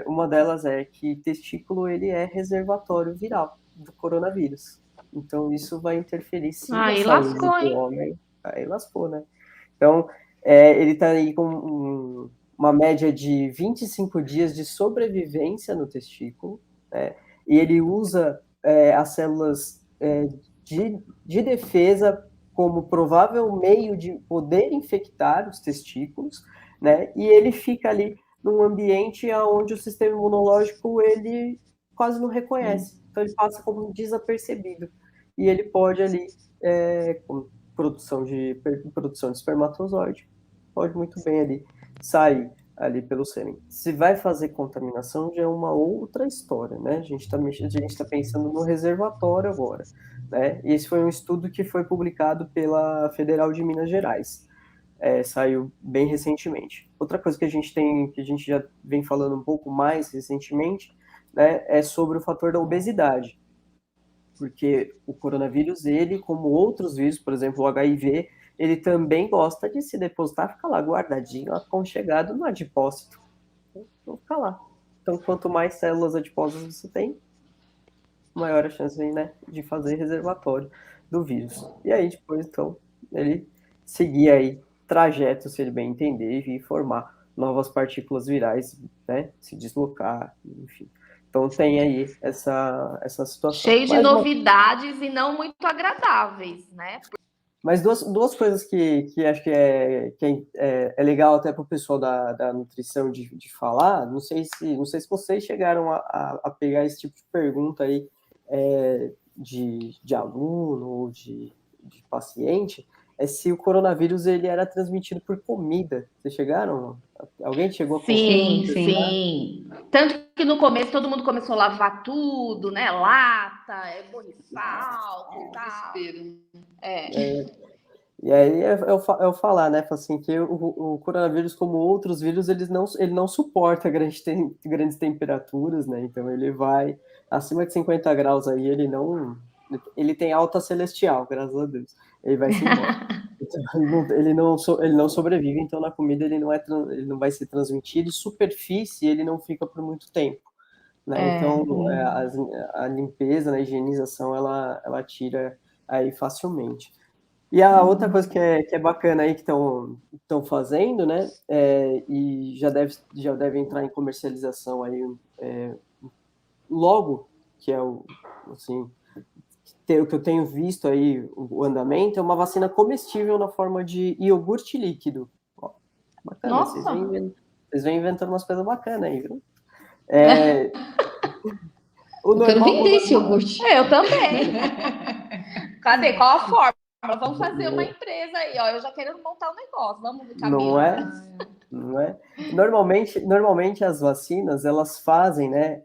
Uma delas é que testículo ele é reservatório viral do coronavírus. Então isso vai interferir sim na saúde do homem. Aí lascou, né? Então ele está aí com uma média de 25 dias de sobrevivência no testículo, né? E ele usa as células de defesa como provável meio de poder infectar os testículos, né? E ele fica ali num ambiente onde o sistema imunológico ele quase não reconhece. Então ele passa como desapercebido. E ele pode ali, com produção de espermatozoide, pode muito bem ali sair ali pelo sêmen. Se vai fazer contaminação já é uma outra história, né? A gente está pensando no reservatório agora, né? E esse foi um estudo que foi publicado pela Federal de Minas Gerais. Saiu bem recentemente. Outra coisa que a gente já vem falando um pouco mais recentemente, né, é sobre o fator da obesidade. Porque o coronavírus, ele, como outros vírus, por exemplo, o HIV, ele também gosta de se depositar, ficar lá guardadinho, aconchegado no adipócito. Então, fica lá. Então, quanto mais células adiposas você tem, maior a chance, né, de fazer reservatório do vírus. E aí, depois, então, ele seguir aí trajeto, se ele bem entender, e formar novas partículas virais, né, se deslocar, enfim. Então tem aí essa situação. Cheio de novidades e não muito agradáveis, né? Mas duas coisas que acho que é legal até para o pessoal da nutrição de falar, não sei se vocês chegaram a pegar esse tipo de pergunta aí de aluno ou de paciente, se o coronavírus ele era transmitido por comida. Vocês chegaram? Alguém chegou a Sim. Tanto que no começo todo mundo começou a lavar tudo, né? Lata, borrifal, tal. E aí eu falar, né, assim, que o coronavírus, como outros vírus, ele não suporta grandes temperaturas, né? Então ele vai acima de 50 graus aí, ele tem alta celestial, graças a Deus. Ele vai se embora. Ele não sobrevive, então na comida ele não vai ser transmitido, e superfície ele não fica por muito tempo, né? Então a limpeza, a higienização ela tira aí facilmente. E a outra coisa que é bacana aí que estão fazendo, né? E já deve entrar em comercialização aí logo, que é o que eu tenho visto aí, o andamento, é uma vacina comestível na forma de iogurte líquido. Ó, bacana, Nossa. Vocês vêm inventando umas coisas bacanas aí, viu? Eu quero vender esse iogurte. Eu também. Cadê? Qual a forma? Vamos fazer uma empresa aí, ó. Eu já quero montar um negócio. Vamos ver, Camila. Não é? Normalmente as vacinas, elas fazem, né,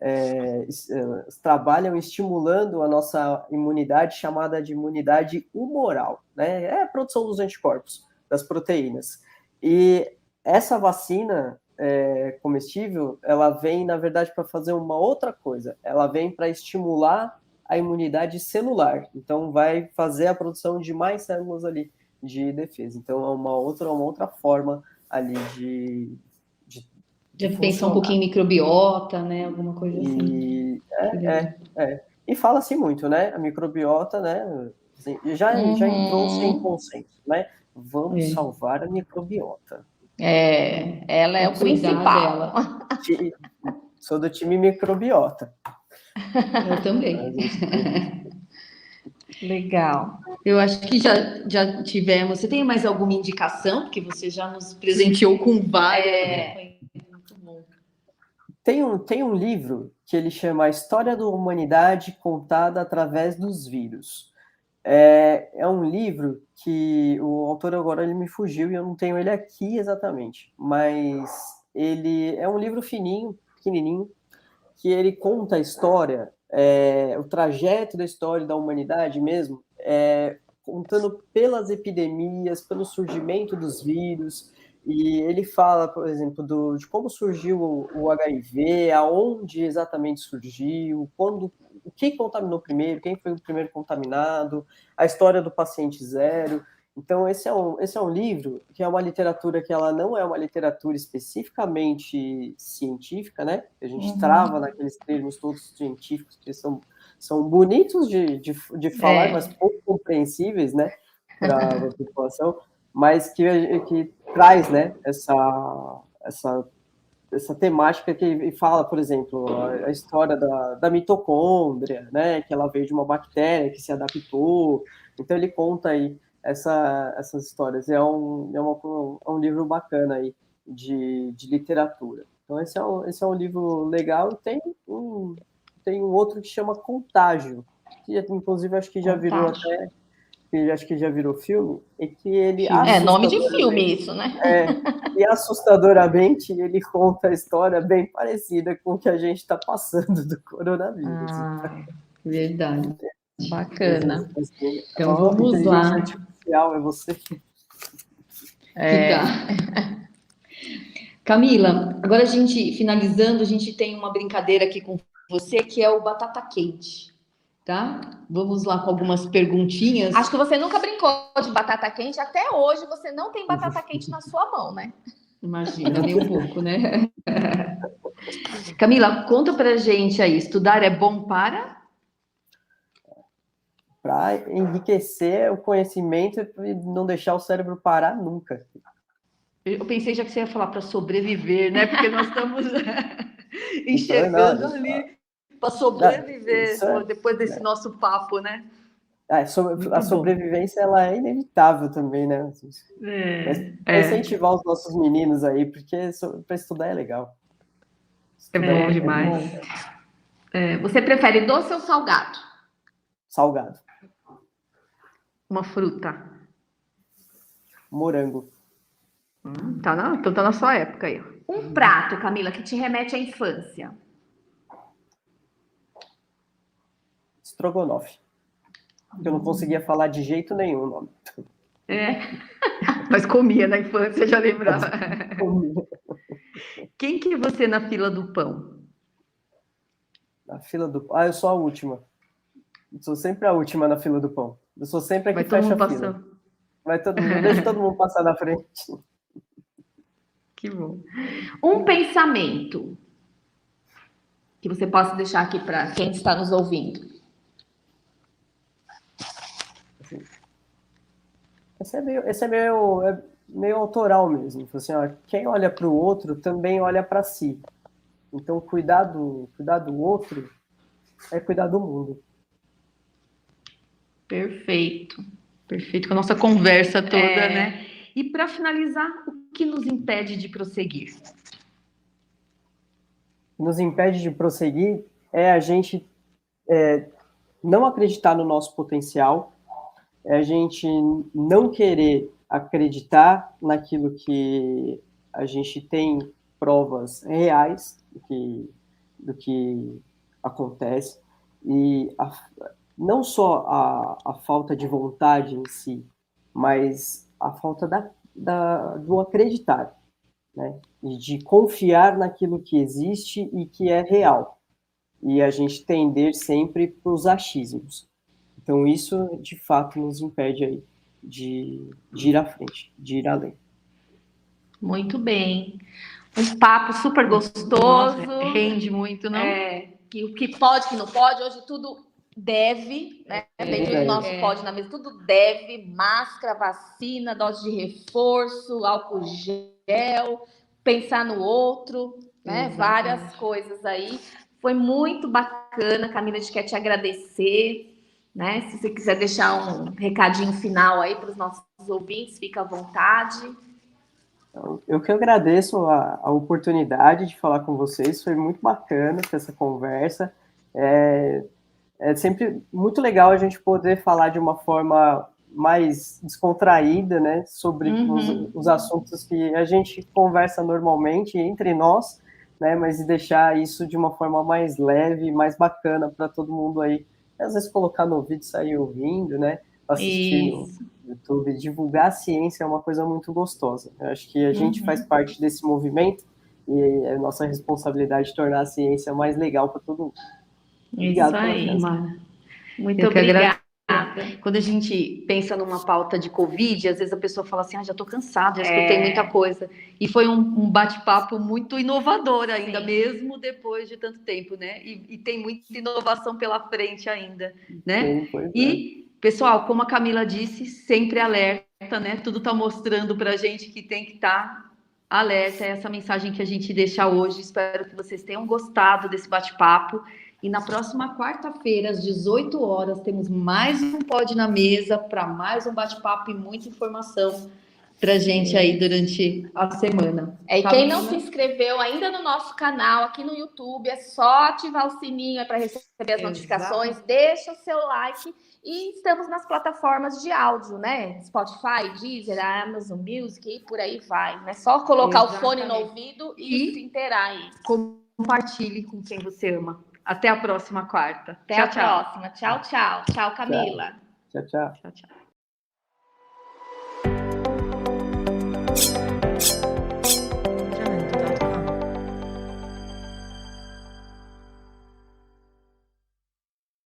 trabalham estimulando a nossa imunidade, chamada de imunidade humoral, né? É a produção dos anticorpos, das proteínas. E essa vacina comestível, ela vem, na verdade, para fazer uma outra coisa. Ela vem para estimular a imunidade celular. Então, vai fazer a produção de mais células ali de defesa. Então, é uma outra forma ali de pensar um pouquinho em microbiota, né? Alguma coisa assim. E fala-se muito, né? A microbiota, né? Assim, já entrou sem consenso, né? Vamos salvar a microbiota. Ela é o principal. Dela. Sou do time microbiota. Eu também. Legal. Eu acho que já tivemos. Você tem mais alguma indicação? Porque você já nos presenteou com várias. Foi muito bom. Tem um livro que ele chama A História da Humanidade Contada através dos Vírus. É um livro que o autor agora ele me fugiu e eu não tenho ele aqui exatamente, mas ele é um livro fininho, pequenininho, que ele conta a história, o trajeto da história da humanidade mesmo, contando pelas epidemias, pelo surgimento dos vírus, e ele fala, por exemplo, de como surgiu o HIV, aonde exatamente surgiu, o que contaminou primeiro, quem foi o primeiro contaminado, a história do paciente zero. Então, esse é um livro que é uma literatura que ela não é uma literatura especificamente científica, né? A gente trava naqueles termos todos científicos que são bonitos de falar, mas pouco compreensíveis, né, para a população, mas que traz, né, essa temática que fala, por exemplo, a história da mitocôndria, né, que ela veio de uma bactéria que se adaptou. Então, ele conta aí essas histórias. É um livro bacana aí de literatura. Então, esse é um livro legal. Tem um outro que chama Contágio, que inclusive acho que já virou até, que acho que já virou filme, e que ele nome de filme isso, né? E assustadoramente ele conta a história bem parecida com o que a gente está passando do coronavírus. Verdade. Bacana. Então vamos lá. Inteligência artificial é você. Camila, agora a gente, finalizando, a gente tem uma brincadeira aqui com você, que é o batata quente, tá? Vamos lá com algumas perguntinhas. Acho que você nunca brincou de batata quente, até hoje você não tem batata quente na sua mão, né? Imagina, nem um pouco, né? Camila, conta pra gente aí, estudar é bom para enriquecer o conhecimento e não deixar o cérebro parar nunca. Eu pensei já que você ia falar para sobreviver, né? Porque nós estamos enxergando ali para sobreviver depois desse nosso papo, né? A sobrevivência ela é inevitável também, né? Mas incentivar os nossos meninos aí, porque para estudar é legal. Estudar é bom demais. Você prefere doce ou salgado? Salgado. Uma fruta. Morango. Então tá na sua época aí. Um prato, Camila, que te remete à infância. Estrogonofe. Eu não conseguia falar de jeito nenhum o nome. Mas comia na infância, já lembrava. Quem que é você na fila do pão? Na fila do pão? Eu sou a última. Eu sou sempre a última na fila do pão. Eu sou sempre a que fecha a fila. Deixa todo mundo passar na frente. Que bom. Um pensamento que você possa deixar aqui para quem está nos ouvindo. Esse é meio autoral mesmo. Assim, quem olha para o outro também olha para si. Então, cuidar do outro é cuidar do mundo. Perfeito. Perfeito com a nossa conversa toda, né? E para finalizar, o que nos impede de prosseguir? Nos impede de prosseguir é a gente não acreditar no nosso potencial, é a gente não querer acreditar naquilo que a gente tem provas reais do que acontece, e não só a falta de vontade em si, mas a falta do acreditar, né? E de confiar naquilo que existe e que é real. E a gente tender sempre para os achismos. Então, isso, de fato, nos impede aí de ir à frente, de ir além. Muito bem. Um papo super gostoso. Nossa, rende muito, não? Que o que pode, que não pode, hoje tudo deve, né? Dentro do nosso pode na mesa, tudo deve, máscara, vacina, dose de reforço, álcool gel, pensar no outro, né? Várias coisas aí. Foi muito bacana, Camila, a gente quer te agradecer, né? Se você quiser deixar um recadinho final aí para os nossos ouvintes, fica à vontade. Eu que agradeço a oportunidade de falar com vocês, foi muito bacana essa conversa. É sempre muito legal a gente poder falar de uma forma mais descontraída, né, sobre os assuntos que a gente conversa normalmente entre nós, né, mas deixar isso de uma forma mais leve, mais bacana para todo mundo aí, às vezes colocar no ouvido e sair ouvindo, né, assistir no YouTube. Divulgar a ciência é uma coisa muito gostosa. Eu acho que a gente faz parte desse movimento e é nossa responsabilidade tornar a ciência mais legal para todo mundo. Obrigado, isso aí, Mara. Muito obrigada. Quando a gente pensa numa pauta de Covid, às vezes a pessoa fala assim, já estou cansada, já escutei muita coisa. E foi um bate-papo muito inovador ainda, mesmo depois de tanto tempo, né? E tem muita inovação pela frente ainda, né? E, pessoal, como a Camila disse, sempre alerta, né? Tudo está mostrando para a gente que tem que estar alerta. É essa mensagem que a gente deixa hoje. Espero que vocês tenham gostado desse bate-papo. E na próxima quarta-feira, às 18 horas, temos mais um Pod na Mesa para mais um bate-papo e muita informação pra gente aí durante a semana. E quem não se inscreveu ainda no nosso canal aqui no YouTube, é só ativar o sininho para receber as notificações, deixa o seu like e estamos nas plataformas de áudio, né? Spotify, Deezer, Amazon Music e por aí vai. Não é só colocar o fone no ouvido e se inteirar aí. Compartilhe com quem você ama. Até a próxima quarta. Até a próxima. Tchau, tchau. Tchau, Camila. Tchau, tchau. Tchau, tchau.